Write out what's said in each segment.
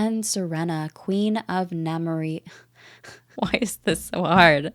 and Serena, Queen of Namari. Why is this so hard?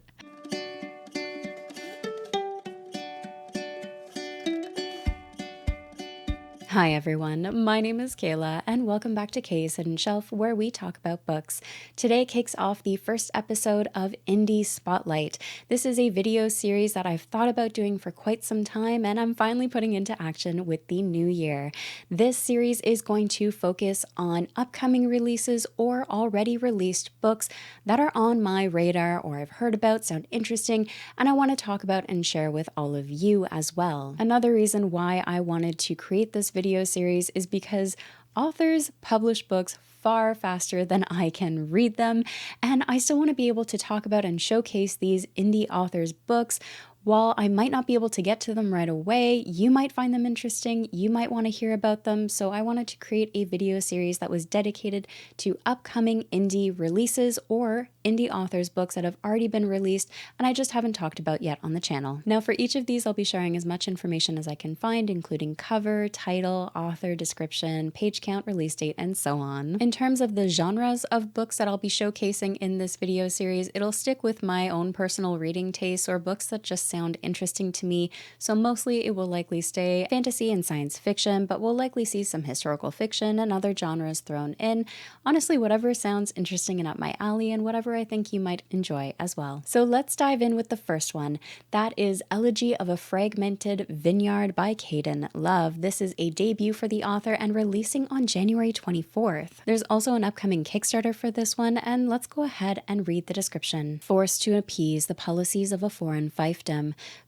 Hi everyone, my name is Kayla and welcome back to Kay's Hidden Shelf, where we talk about books. Today kicks off the first episode of Indie Spotlight. This is a video series that I've thought about doing for quite some time and I'm finally putting into action with the new year. This series is going to focus on upcoming releases or already released books that are on my radar or I've heard about, sound interesting, and I want to talk about and share with all of you as well. Another reason why I wanted to create this video series is because authors publish books far faster than I can read them, and I still want to be able to talk about and showcase these indie authors' books. While I might not be able to get to them right away, you might find them interesting, you might want to hear about them, so I wanted to create a video series that was dedicated to upcoming indie releases or indie authors' books that have already been released and I just haven't talked about yet on the channel. Now for each of these, I'll be sharing as much information as I can find, including cover, title, author, description, page count, release date, and so on. In terms of the genres of books that I'll be showcasing in this video series, it'll stick with my own personal reading tastes or books that just sound interesting to me, so mostly it will likely stay fantasy and science fiction, but we'll likely see some historical fiction and other genres thrown in. Honestly, whatever sounds interesting and up my alley and whatever I think you might enjoy as well. So let's dive in with the first one. That is Elegy of a Fragmented Vineyard by Caden Love. This is a debut for the author and releasing on January 24th. There's also an upcoming Kickstarter for this one, and let's go ahead and read the description. Forced to appease the policies of a foreign fiefdom,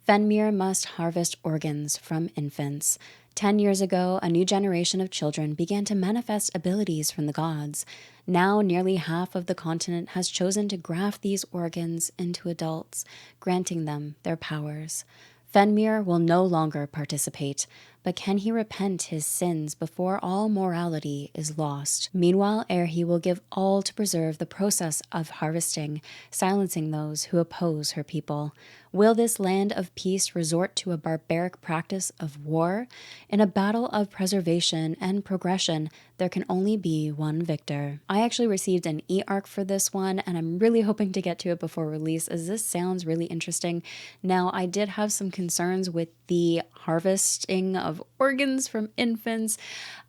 Fenrir must harvest organs from infants. 10 years ago, a new generation of children began to manifest abilities from the gods. Now, nearly half of the continent has chosen to graft these organs into adults, granting them their powers. Fenrir will no longer participate, but can he repent his sins before all morality is lost? Meanwhile, he will give all to preserve the process of harvesting, silencing those who oppose her people. Will this land of peace resort to a barbaric practice of war? In a battle of preservation and progression, there can only be one victor. I actually received an e-arc for this one, and I'm really hoping to get to it before release, as this sounds really interesting. Now, I did have some concerns with the harvesting of organs from infants.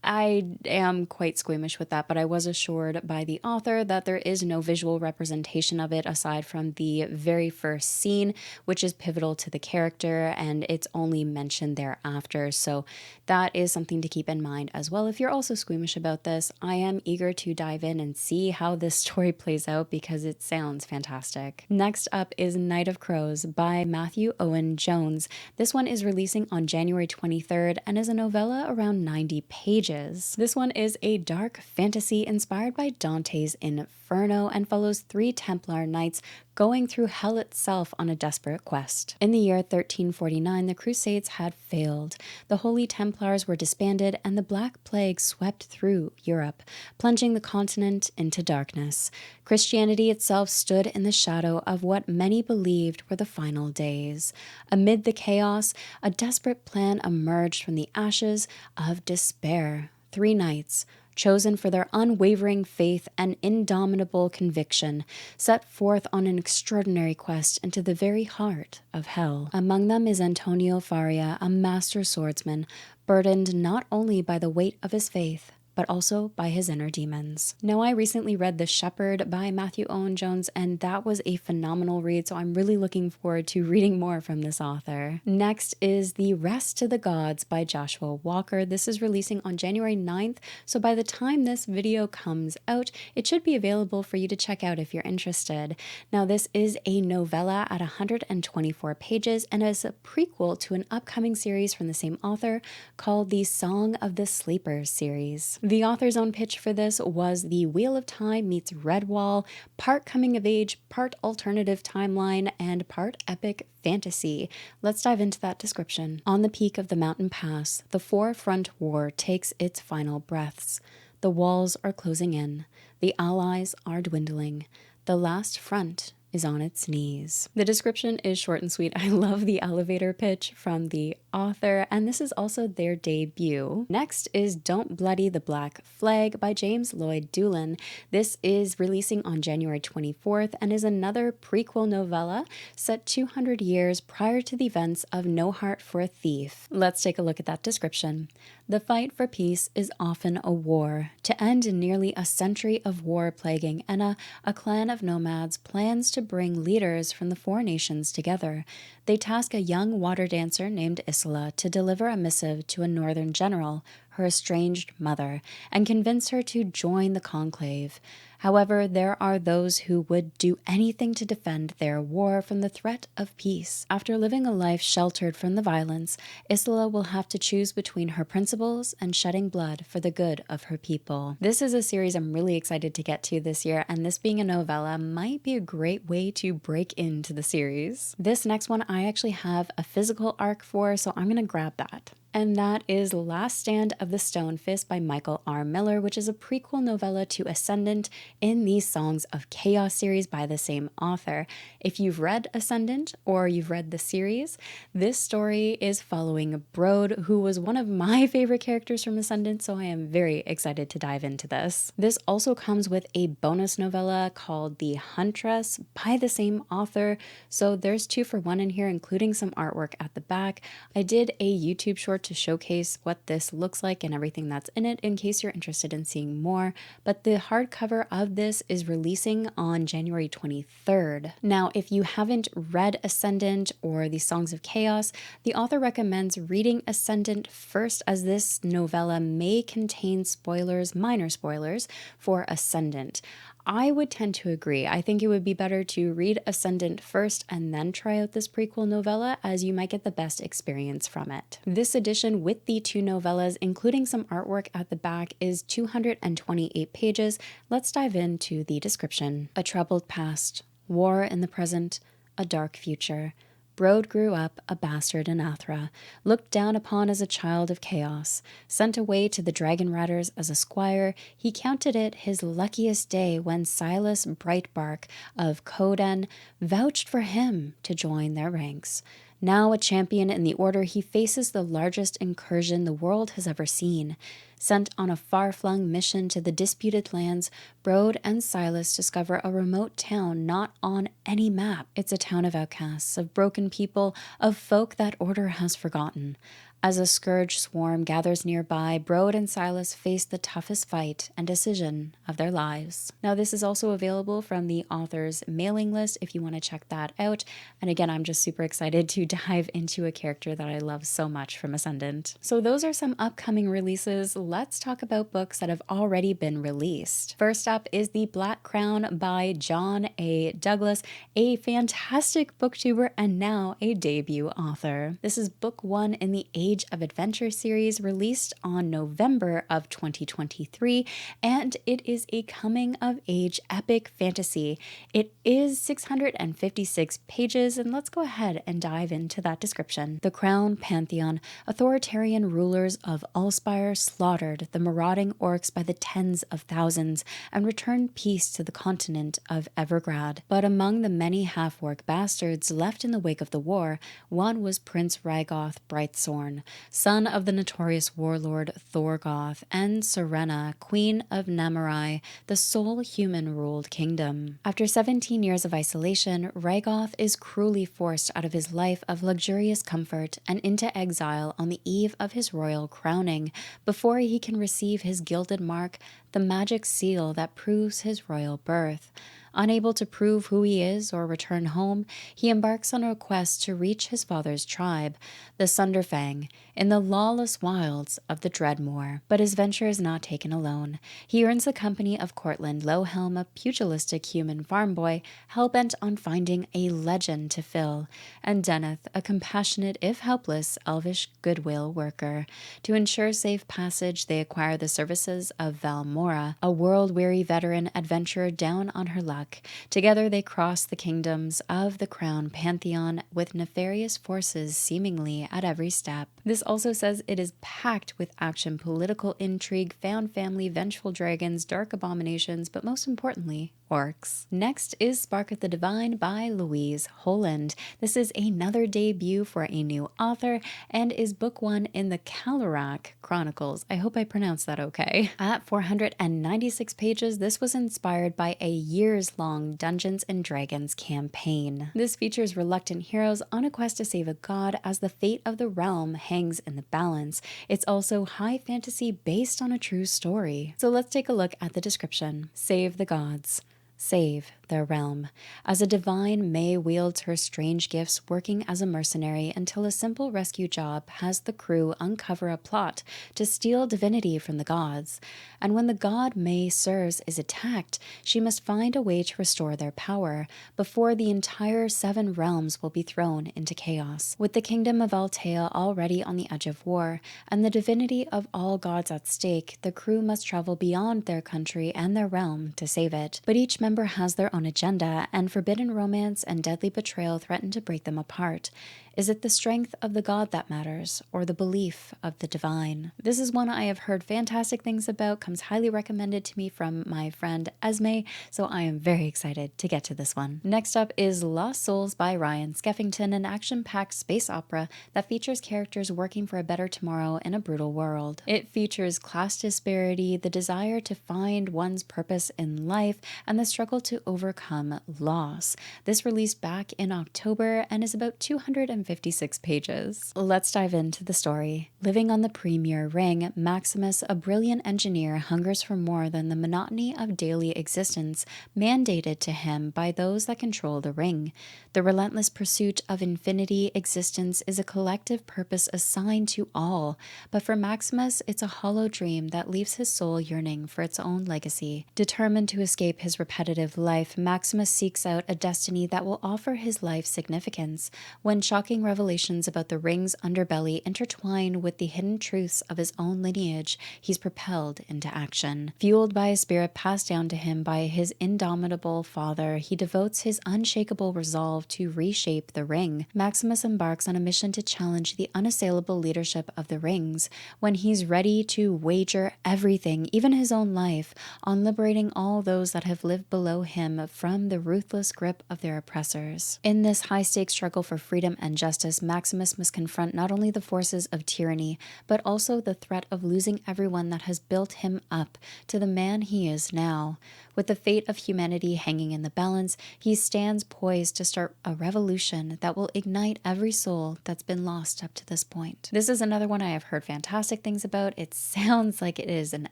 I am quite squeamish with that, but I was assured by the author that there is no visual representation of it aside from the very first scene, which is pivotal to the character, and it's only mentioned thereafter. So that is something to keep in mind as well. If you're also squeamish about this, I am eager to dive in and see how this story plays out because it sounds fantastic. Next up is Night of Crows by Matthew Owen Jones. This one is releasing on January 23rd and is a novella around 90 pages. This one is a dark fantasy inspired by Dante's Inferno and follows 3 Templar knights going through hell itself on a desperate quest. In the year 1349, the Crusades had failed. The Holy Templars were disbanded and the Black Plague swept through Europe, plunging the continent into darkness. Christianity itself stood in the shadow of what many believed were the final days. Amid the chaos, a desperate plan emerged from the ashes of despair. 3 knights, chosen for their unwavering faith and indomitable conviction, set forth on an extraordinary quest into the very heart of hell. Among them is Antonio Faria, a master swordsman, burdened not only by the weight of his faith, but also by his inner demons. Now, I recently read The Shepherd by Matthew Owen Jones, and that was a phenomenal read, so I'm really looking forward to reading more from this author. Next is The Rest to the Gods by Joshua Walker. This is releasing on January 9th, so by the time this video comes out, it should be available for you to check out if you're interested. Now, this is a novella at 124 pages and is a prequel to an upcoming series from the same author called the Song of the Sleepers series. The author's own pitch for this was the Wheel of Time meets Redwall, part coming of age, part alternative timeline, and part epic fantasy. Let's dive into that description. On the peak of the mountain pass, the Four-Front War takes its final breaths. The walls are closing in. The allies are dwindling. The last front is on its knees. The description is short and sweet. I love the elevator pitch from the author, and this is also their debut. Next is Don't Bloody the Black Flag by James Lloyd Doolin. This is releasing on January 24th and is another prequel novella set 200 years prior to the events of No Heart for a Thief. Let's take a look at that description. The fight for peace is often a war. To end nearly a century of war plaguing Enna, a clan of nomads plans to bring leaders from the four nations together. They task a young water dancer named Isola to deliver a missive to a northern general, her estranged mother, and convince her to join the conclave. However, there are those who would do anything to defend their war from the threat of peace. After living a life sheltered from the violence, Isola will have to choose between her principles and shedding blood for the good of her people. This is a series I'm really excited to get to this year, and this being a novella might be a great way to break into the series. This next one I actually have a physical arc for, so I'm gonna grab that. And that is Last Stand of the Stone Fist by Michael R. Miller, which is a prequel novella to Ascendant in the Songs of Chaos series by the same author. If you've read Ascendant or you've read the series, this story is following Brode, who was one of my favorite characters from Ascendant, so I am very excited to dive into this. This also comes with a bonus novella called The Huntress by the same author, so there's 2 for 1 in here, including some artwork at the back. I did a YouTube short to showcase what this looks like and everything that's in it in case you're interested in seeing more, but the hardcover of this is releasing on January 23rd. Now, if you haven't read Ascendant or the Songs of Chaos, the author recommends reading Ascendant first, as this novella may contain spoilers, minor spoilers, for Ascendant. I would tend to agree. I think it would be better to read Ascendant first and then try out this prequel novella, as you might get the best experience from it. This edition with the 2 novellas, including some artwork at the back, is 228 pages. Let's dive into the description. A troubled past, war in the present, a dark future. Brode grew up a bastard in Athra, looked down upon as a child of chaos. Sent away to the Dragon Riders as a squire, he counted it his luckiest day when Silas Brightbark of Coden vouched for him to join their ranks. Now a champion in the order, he faces the largest incursion the world has ever seen. Sent on a far-flung mission to the disputed lands, Brode and Silas discover a remote town not on any map. It's a town of outcasts, of broken people, of folk that order has forgotten. As a scourge swarm gathers nearby, Brode and Silas face the toughest fight and decision of their lives. Now, this is also available from the author's mailing list if you want to check that out. And again, I'm just super excited to dive into a character that I love so much from Ascendant. So those are some upcoming releases. Let's talk about books that have already been released. First up is The Black Crown by John A. Douglas, a fantastic booktuber and now a debut author. This is book 1 in the Age of Adventure series, released on November of 2023, and it is a coming-of-age epic fantasy. It is 656 pages, and let's go ahead and dive into that description. The Crown Pantheon, authoritarian rulers of Allspire slaughtered the marauding orcs by the tens of thousands and returned peace to the continent of Evergrad. But among the many half-orc bastards left in the wake of the war, one was Prince Rhaegoth Brightsorn, son of the notorious warlord Thorgoth, and Serena, queen of Namurai, the sole human-ruled kingdom. After 17 years of isolation, Rhaegoth is cruelly forced out of his life of luxurious comfort and into exile on the eve of his royal crowning, before he can receive his gilded mark, the magic seal that proves his royal birth. Unable to prove who he is or return home, he embarks on a quest to reach his father's tribe, the Sunderfang, in the lawless wilds of the Dreadmoor. But his venture is not taken alone. He earns the company of Cortland Lowhelm, a pugilistic human farm boy, hell-bent on finding a legend to fill, and Deneth, a compassionate, if helpless, elvish goodwill worker. To ensure safe passage, they acquire the services of Val Mora, a world-weary veteran adventurer down on her luck. Together they cross the kingdoms of the Crown Pantheon with nefarious forces seemingly at every step. This also says it is packed with action, political intrigue, found family, vengeful dragons, dark abominations, but most importantly, orcs. Next is Spark of the Divine by Louise Holland. This is another debut for a new author and is book 1 in the Calorac Chronicles. I hope I pronounced that okay. At 496 pages, this was inspired by a years-long Dungeons & Dragons campaign. This features reluctant heroes on a quest to save a god as the fate of the realm hangs in the balance. It's also high fantasy based on a true story. So let's take a look at the description. Save the gods. Save their realm. As a divine, May wields her strange gifts working as a mercenary until a simple rescue job has the crew uncover a plot to steal divinity from the gods. And when the god May serves is attacked, she must find a way to restore their power before the entire 7 realms will be thrown into chaos. With the kingdom of Altea already on the edge of war and the divinity of all gods at stake, the crew must travel beyond their country and their realm to save it. But each member has their own agenda, and forbidden romance and deadly betrayal threaten to break them apart. Is it the strength of the god that matters, or the belief of the divine? This is one I have heard fantastic things about, comes highly recommended to me from my friend Esme, so I am very excited to get to this one. Next up is Lost Souls by Ryan Skeffington, an action-packed space opera that features characters working for a better tomorrow in a brutal world. It features class disparity, the desire to find one's purpose in life, and the struggle to overcome loss. This released back in October and is about 256 pages. Let's dive into the story. Living on the Premier Ring, Maximus, a brilliant engineer, hungers for more than the monotony of daily existence mandated to him by those that control the ring. The relentless pursuit of infinity existence is a collective purpose assigned to all, but for Maximus, it's a hollow dream that leaves his soul yearning for its own legacy. Determined to escape his repetitive life, Maximus seeks out a destiny that will offer his life significance. When shocking revelations about the ring's underbelly intertwine with the hidden truths of his own lineage, he's propelled into action. Fueled by a spirit passed down to him by his indomitable father, he devotes his unshakable resolve to reshape the ring. Maximus embarks on a mission to challenge the unassailable leadership of the rings. When he's ready to wager everything, even his own life, on liberating all those that have lived below him from the ruthless grip of their oppressors. In this high-stakes struggle for freedom and justice, Maximus must confront not only the forces of tyranny, but also the threat of losing everyone that has built him up to the man he is now. With the fate of humanity hanging in the balance, he stands poised to start a revolution that will ignite every soul that's been lost up to this point. This is another one I have heard fantastic things about. It sounds like it is an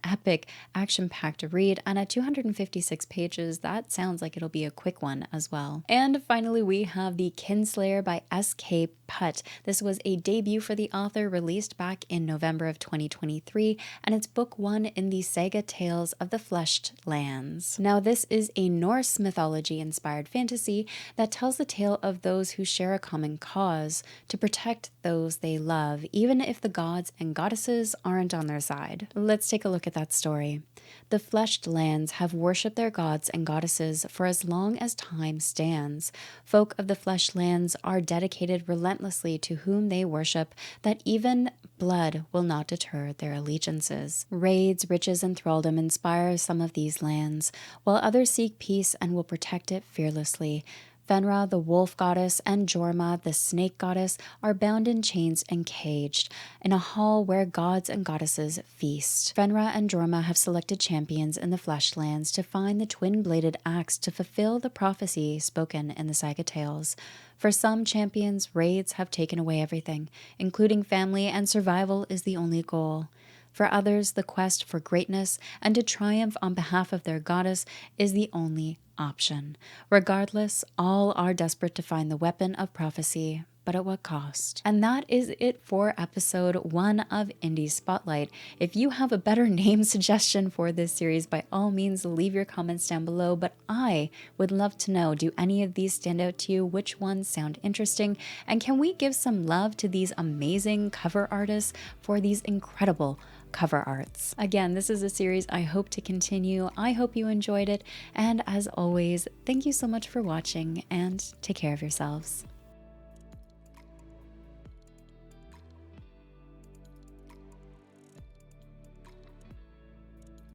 epic, action-packed read, and at 256 pages, that sounds like it'll be a quick one as well. And finally, we have The Kinslayer by S.K. Putt. This was a debut for the author, released back in November of 2023, and it's book 1 in the saga Tales of the Fleshed Lands. Now, this is a Norse mythology-inspired fantasy that tells the tale of those who share a common cause to protect those they love, even if the gods and goddesses aren't on their side. Let's take a look at that story. The Fleshed Lands have worshipped their gods and goddesses for as long as time stands. Folk of the Fleshed Lands are dedicated relentlessly to whom they worship, that even blood will not deter their allegiances. Raids, riches, and thraldom inspire some of these lands, while others seek peace and will protect it fearlessly. Fenra, the wolf goddess, and Jorma, the snake goddess, are bound in chains and caged in a hall where gods and goddesses feast. Fenra and Jorma have selected champions in the Fleshlands to find the twin-bladed axe to fulfill the prophecy spoken in the saga tales. For some champions, raids have taken away everything, including family, and survival is the only goal. For others, the quest for greatness and to triumph on behalf of their goddess is the only option. Regardless, all are desperate to find the weapon of prophecy, but at what cost? And that is it for episode 1 of Indie Spotlight. If you have a better name suggestion for this series, by all means, leave your comments down below, but I would love to know, do any of these stand out to you? Which ones sound interesting? And can we give some love to these amazing cover artists for these incredible cover arts. Again, this is a series I hope to continue. I hope you enjoyed it. And as always, thank you so much for watching and take care of yourselves.